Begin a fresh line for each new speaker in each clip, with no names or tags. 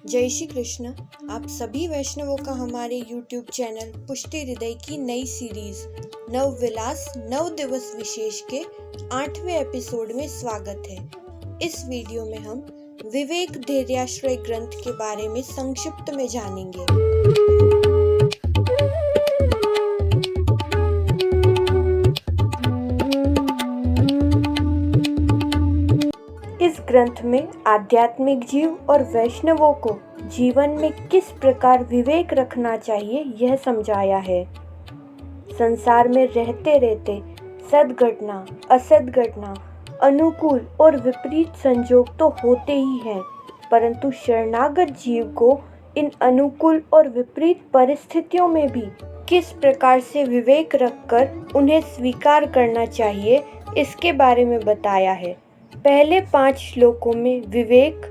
जय श्री कृष्ण। आप सभी वैष्णवों का हमारे YouTube चैनल पुष्टि हृदय की नई सीरीज नव विलास 9 दिवस विशेष के 8वें एपिसोड में स्वागत है। इस वीडियो में हम विवेक धैर्याश्रय ग्रंथ के बारे में संक्षिप्त में जानेंगे। इस ग्रंथ में आध्यात्मिक जीव और वैष्णवों को जीवन में किस प्रकार विवेक रखना चाहिए यह समझाया है। संसार में रहते रहते सद्घटना, असद्घटना, अनुकूल और विपरीत संजोग तो होते ही हैं, परंतु शरणागत जीव को इन अनुकूल और विपरीत परिस्थितियों में भी किस प्रकार से विवेक रखकर उन्हें स्वीकार करना चाहिए, इसके बारे में बताया है। पहले 5 श्लोकों में विवेक,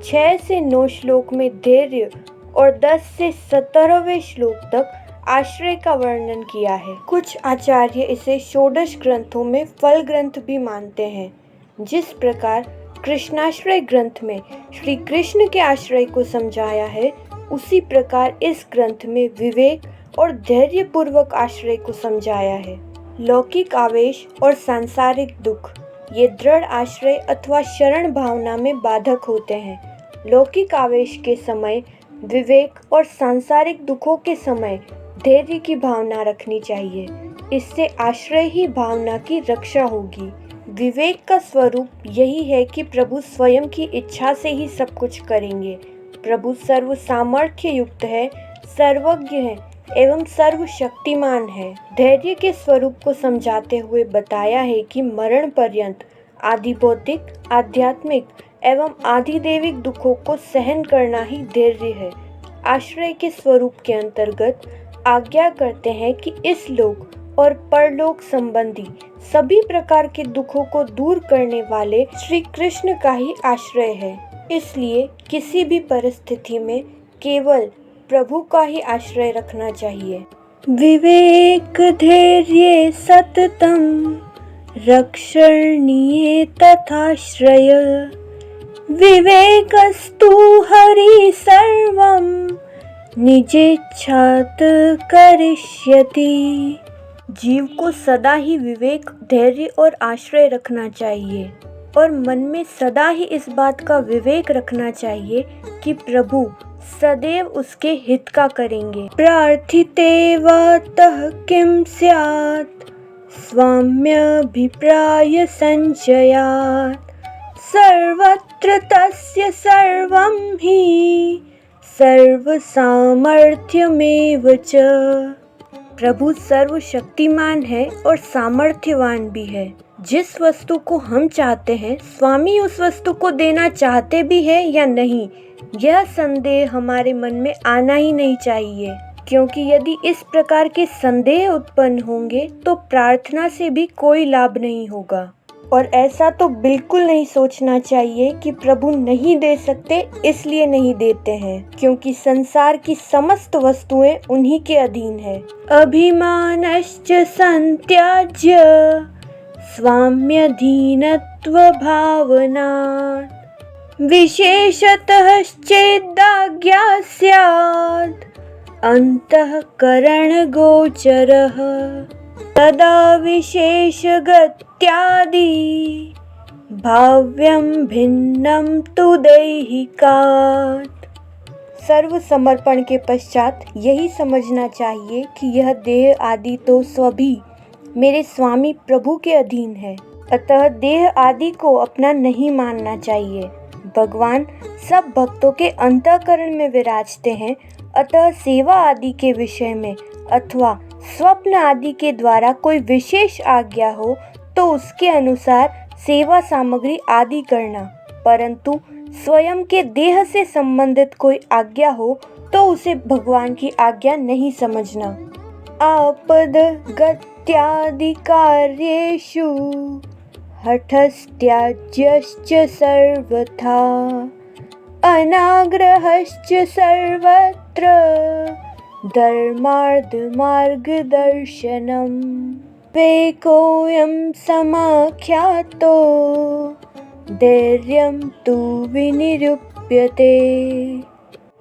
6 से 9 श्लोक में धैर्य और 10 से 17वें श्लोक तक आश्रय का वर्णन किया है। कुछ आचार्य इसे षोडश ग्रंथों में फल ग्रंथ भी मानते हैं। जिस प्रकार कृष्णाश्रय ग्रंथ में श्री कृष्ण के आश्रय को समझाया है, उसी प्रकार इस ग्रंथ में विवेक और धैर्य पूर्वक आश्रय को समझाया है। लौकिक आवेश और सांसारिक दुख ये दृढ़ आश्रय अथवा शरण भावना में बाधक होते हैं। लौकिक आवेश के समय विवेक और सांसारिक दुखों के समय धैर्य की भावना रखनी चाहिए। इससे आश्रय ही भावना की रक्षा होगी। विवेक का स्वरूप यही है कि प्रभु स्वयं की इच्छा से ही सब कुछ करेंगे। प्रभु सर्व सामर्थ्य युक्त है, सर्वज्ञ है एवं सर्वशक्तिमान है। धैर्य के स्वरूप को समझाते हुए बताया है कि मरण पर्यंत आदि भौतिक, आध्यात्मिक एवं आधिदैविक दुखों को सहन करना ही धैर्य है। आश्रय के स्वरूप के अंतर्गत आज्ञा करते हैं कि इस लोक और परलोक संबंधी सभी प्रकार के दुखों को दूर करने वाले श्री कृष्ण का ही आश्रय है। इसलिए किसी भी परिस्थिति में केवल प्रभु का ही आश्रय रखना चाहिए। विवेक धैर्य सततम रक्षणीय तथाश्रय विवेकस्तु हरि सर्वं निजेच्छात् करिष्यति। जीव को सदा ही विवेक, धैर्य और आश्रय रखना चाहिए और मन में सदा ही इस बात का विवेक रखना चाहिए कि प्रभु सदैव उसके हित का करेंगे। प्रार्थिते वातः किं स्यात् स्वाम्यभिप्राय संचयात् सर्वत्र तस्य सर्वं हि सर्वसामर्थ्यमेव च। प्रभु सर्वशक्तिमान है और सामर्थ्यवान भी है। जिस वस्तु को हम चाहते हैं, स्वामी उस वस्तु को देना चाहते भी है या नहीं, यह संदेह हमारे मन में आना ही नहीं चाहिए, क्योंकि यदि इस प्रकार के संदेह उत्पन्न होंगे तो प्रार्थना से भी कोई लाभ नहीं होगा। और ऐसा तो बिल्कुल नहीं सोचना चाहिए कि प्रभु नहीं दे सकते इसलिए नहीं देते हैं, क्योंकि संसार की समस्त वस्तुएं उन्हीं के अधीन है। अभिमानश्च संत्याज्य स्वाम्यधीनत्व भावनात् विशेषतः चेदाज्ञा स्यात् अंतःकरण गोचरः तदा विशेषगत्यादि भाव्यं भिन्नं तु दैहिकात्। सर्व समर्पण के पश्चात यही समझना चाहिए कि यह देह आदि तो सभी मेरे स्वामी प्रभु के अधीन है, अतः देह आदि को अपना नहीं मानना चाहिए। भगवान सब भक्तों के अंतःकरण में विराजते हैं, अतः सेवा आदि के विषय में अथवा स्वप्न आदि के द्वारा कोई विशेष आज्ञा हो तो उसके अनुसार सेवा सामग्री आदि करना, परंतु स्वयं के देह से संबंधित कोई आज्ञा हो तो उसे भगवान की आज्ञा नहीं समझना। आपद गत्यादि कार्येषु हठस्त्याज्यश्च सर्वथा अनाग्रहश्च सर्वत्र धर्मार्धमार्गदर्शनम् विवेकोऽयं समाख्यातो धैर्यं तु विनिरूप्यते।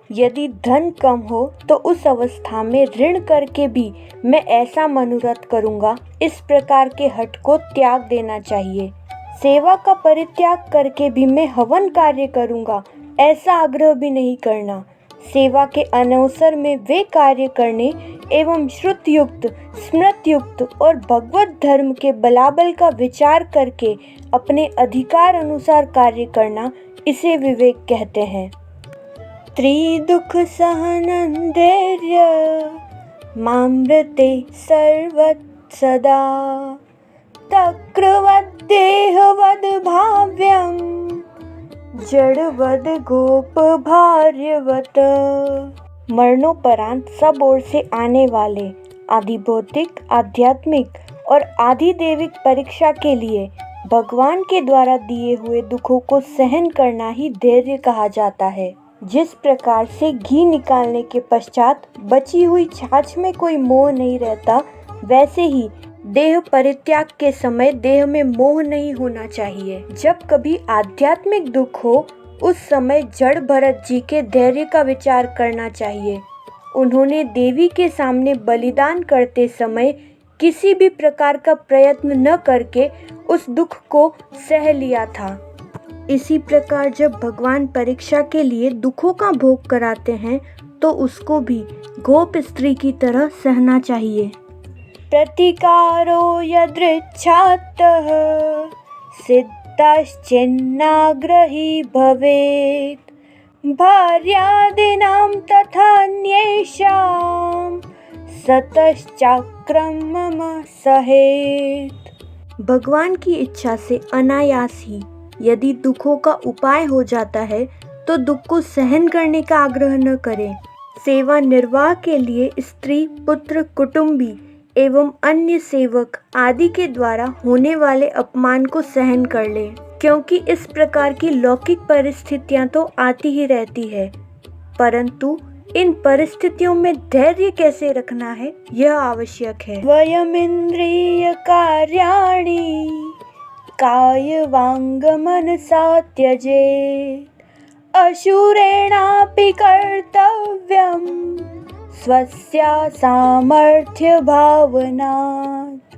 यदि धन कम हो तो उस अवस्था में ऋण करके भी मैं ऐसा मनोरथ करूँगा, इस प्रकार के हठ को त्याग देना चाहिए। सेवा का परित्याग करके भी मैं हवन कार्य करूँगा, ऐसा आग्रह भी नहीं करना। सेवा के अनवसर में वे कार्य करने एवं श्रुतयुक्त, स्मृतयुक्त और भगवत धर्म के बलाबल का विचार करके अपने अधिकार अनुसार कार्य करना, इसे विवेक कहते हैं। त्रिदुख सहनं धैर्य मामृते सर्वत् सदा तक्रवद्देहवद् भाव्यं जड़वद् गोप भार्यवत। मरणोपरांत सब ओर से आने वाले आदि भौतिक, आध्यात्मिक और आदि दैविक परीक्षा के लिए भगवान के द्वारा दिए हुए दुखों को सहन करना ही धैर्य कहा जाता है। जिस प्रकार से घी निकालने के पश्चात बची हुई छाछ में कोई मोह नहीं रहता, वैसे ही देह परित्याग के समय देह में मोह नहीं होना चाहिए। जब कभी आध्यात्मिक दुख हो, उस समय जड़ भरत जी के धैर्य का विचार करना चाहिए। उन्होंने देवी के सामने बलिदान करते समय किसी भी प्रकार का प्रयत्न न करके उस दुख को सह लिया था। इसी प्रकार जब भगवान परीक्षा के लिए दुखों का भोग कराते हैं तो उसको भी गोप स्त्री की तरह सहना चाहिए। प्रतिकारो यदृच्छातः सिद्धश्चिन्नाग्रही भवेत् भार्यादीनां तथान्येषां सतश्चक्रं मम सहेत्। भगवान की इच्छा से अनायास ही यदि दुखों का उपाय हो जाता है तो दुख को सहन करने का आग्रह न करें। सेवा निर्वाह के लिए स्त्री, पुत्र, कुटुंबी एवं अन्य सेवक आदि के द्वारा होने वाले अपमान को सहन कर लें, क्योंकि इस प्रकार की लौकिक परिस्थितियां तो आती ही रहती है, परंतु इन परिस्थितियों में धैर्य कैसे रखना है यह आवश्यक है। वयमिंद्रिय कार्याणि काय वांग मनसा त्यजेत् अशुरेणापि कर्तव्यं स्वस्या सामर्थ्य भावनात्।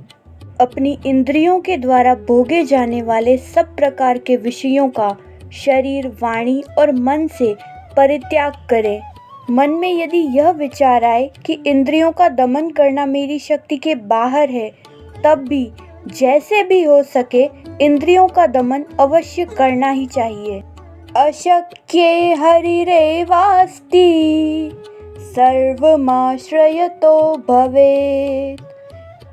अपनी इंद्रियों के द्वारा भोगे जाने वाले सब प्रकार के विषयों का शरीर, वाणी और मन से परित्याग करें। मन में यदि यह विचार आए कि इंद्रियों का दमन करना मेरी शक्ति के बाहर है, तब भी जैसे भी हो सके इंद्रियों का दमन अवश्य करना ही चाहिए। अशक्ये हरिरेवास्ति सर्वमाश्रयतो भवेत्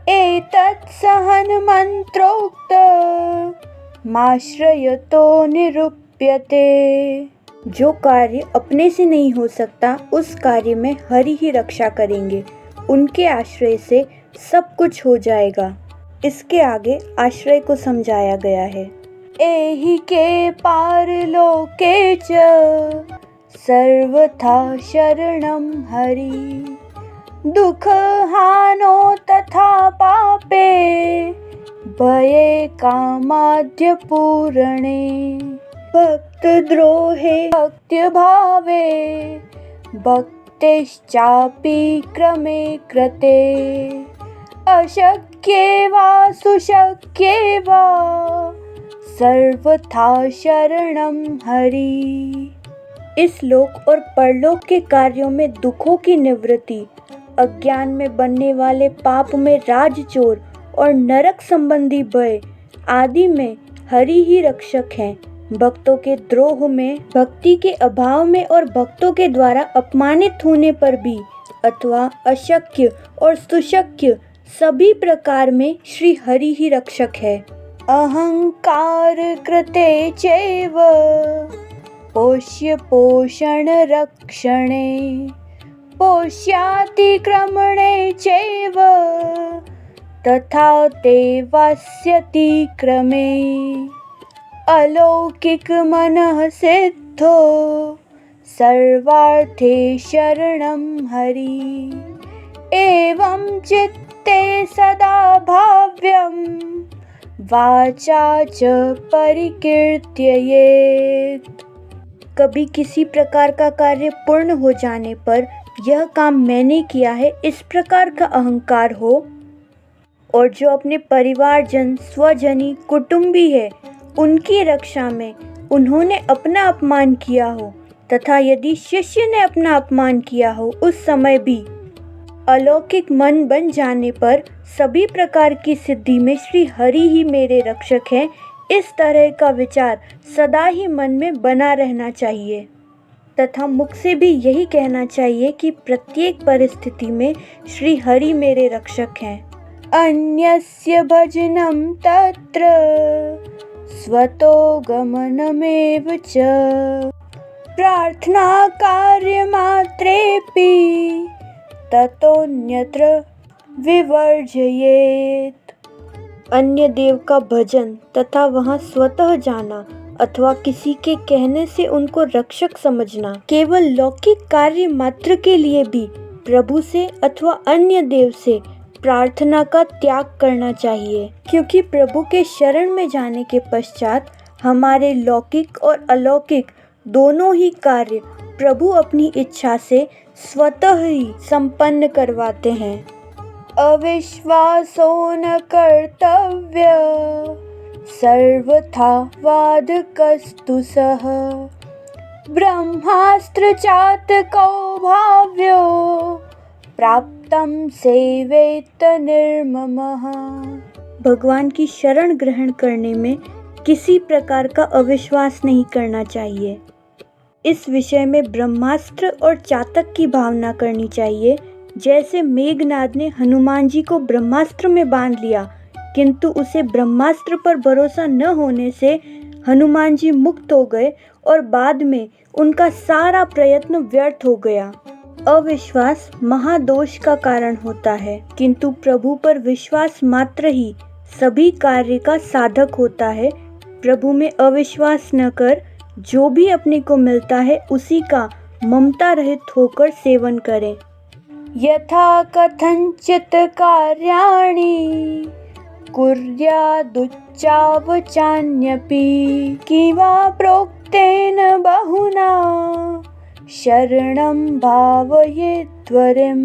एतत् सहन मंत्रोक्त माश्रयतो निरूप्यते। जो कार्य अपने से नहीं हो सकता, उस कार्य में हरि ही रक्षा करेंगे। उनके आश्रय से सब कुछ हो जाएगा। इसके आगे आश्रय को समझाया गया है। एहि के पारलोके च सर्वथा शरणं हरि दुख हानो तथा पापे भये कामाद्य पूरणे भक्त द्रोहे भक्त्य भावे भक्तिश्चापि क्रमे कृते अशक्ये वा सुशक्ये वा सर्वथा शरणं हरि। इस लोक और परलोक के कार्यों में दुखों की निवृत्ति, अज्ञान में बनने वाले पाप में राजचोर और नरक संबंधी भय आदि में हरि ही रक्षक हैं। भक्तों के द्रोह में, भक्ति के अभाव में और भक्तों के द्वारा अपमानित होने पर भी अथवा अशक्य और सुशक्य सभी प्रकार में श्री हरि ही रक्षक है। अहंकार कृते चैव पोष्य पोषण रक्षणे पोष्यातिक्रमणे चैव तथा ते वास्यति क्रमे अलौकिक मनः सिद्धो सर्वार्थे शरणं हरि एवं चित्ते सदा भाव्यं वाचा च परिकीर्त्ययेत्। कभी किसी प्रकार का कार्य पूर्ण हो जाने पर यह काम मैंने किया है इस प्रकार का अहंकार हो, और जो अपने परिवारजन, स्वजनी, कुटुंबी है उनकी रक्षा में उन्होंने अपना अपमान किया हो, तथा यदि शिष्य ने अपना अपमान किया हो उस समय भी अलौकिक मन बन जाने पर सभी प्रकार की सिद्धि में श्री हरि ही मेरे रक्षक हैं, इस तरह का विचार सदा ही मन में बना रहना चाहिए तथा मुख से भी यही कहना चाहिए कि प्रत्येक परिस्थिति में श्री हरि मेरे रक्षक हैं। अन्यस्य भजनं तत्र स्वतो गमनमेव च प्रार्थना कार्यमात्रेऽपि ततोऽन्यत्र विवर्जयेत्। अन्य देव का भजन तथा वहाँ स्वतः जाना अथवा किसी के कहने से उनको रक्षक समझना, केवल लौकिक कार्य मात्र के लिए भी प्रभु से अथवा अन्य देव से प्रार्थना का त्याग करना चाहिए, क्योंकि प्रभु के शरण में जाने के पश्चात हमारे लौकिक और अलौकिक दोनों ही कार्य प्रभु अपनी इच्छा से स्वतः ही संपन्न करवाते हैं। अविश्वासो न कर्तव्य सर्वथा वादकस्तु सः ब्रह्मास्त्र चातको भाव्यो प्राप्तं सेवेत निर्ममः। भगवान की शरण ग्रहण करने में किसी प्रकार का अविश्वास नहीं करना चाहिए। इस विषय में ब्रह्मास्त्र और चातक की भावना करनी चाहिए। जैसे मेघनाद ने हनुमान जी को ब्रह्मास्त्र में बांध लिया, किंतु उसे ब्रह्मास्त्र पर भरोसा न होने से हनुमान जी मुक्त हो गए और बाद में उनका सारा प्रयत्न व्यर्थ हो गया। अविश्वास महादोष का कारण होता है, किंतु प्रभु पर विश्वास मात्र ही सभी कार्य का साधक होता है। प्रभु में अविश्वास न कर जो भी अपने को मिलता है उसी का ममता रहित होकर सेवन करें। यथा कथंचित कार्याणि कुर्यादुच्चावचान्यपि किवा प्रोक्तेन बहुना शरणं भावयेद्वरिम्।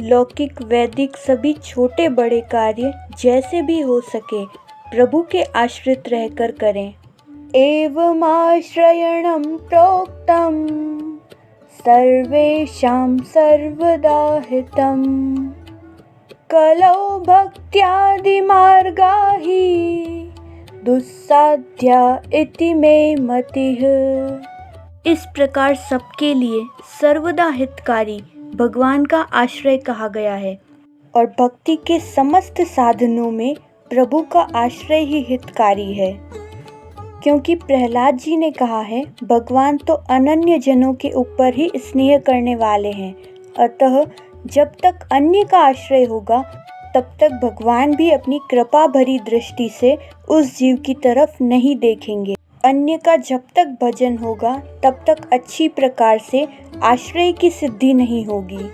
लौकिक वैदिक सभी छोटे बड़े कार्य जैसे भी हो सके प्रभु के आश्रित रहकर करें। एवमाश्रयणं प्रोक्तं सर्वेषां सर्वदा हितं कलौ भक्त्यादिमार्गा हि दुस्साध्या इति मे मतिः। इस प्रकार सबके लिए सर्वदा हितकारी भगवान का आश्रय कहा गया है, और भक्ति के समस्त साधनों में प्रभु का आश्रय ही हितकारी है, क्योंकि प्रहलाद जी ने कहा है भगवान तो अनन्य जनों के ऊपर ही स्नेह करने वाले हैं, अतः जब तक अन्य का आश्रय होगा तब तक भगवान भी अपनी कृपा भरी दृष्टि से उस जीव की तरफ नहीं देखेंगे। अन्य का जब तक भजन होगा तब तक अच्छी प्रकार से आश्रय की सिद्धि नहीं होगी।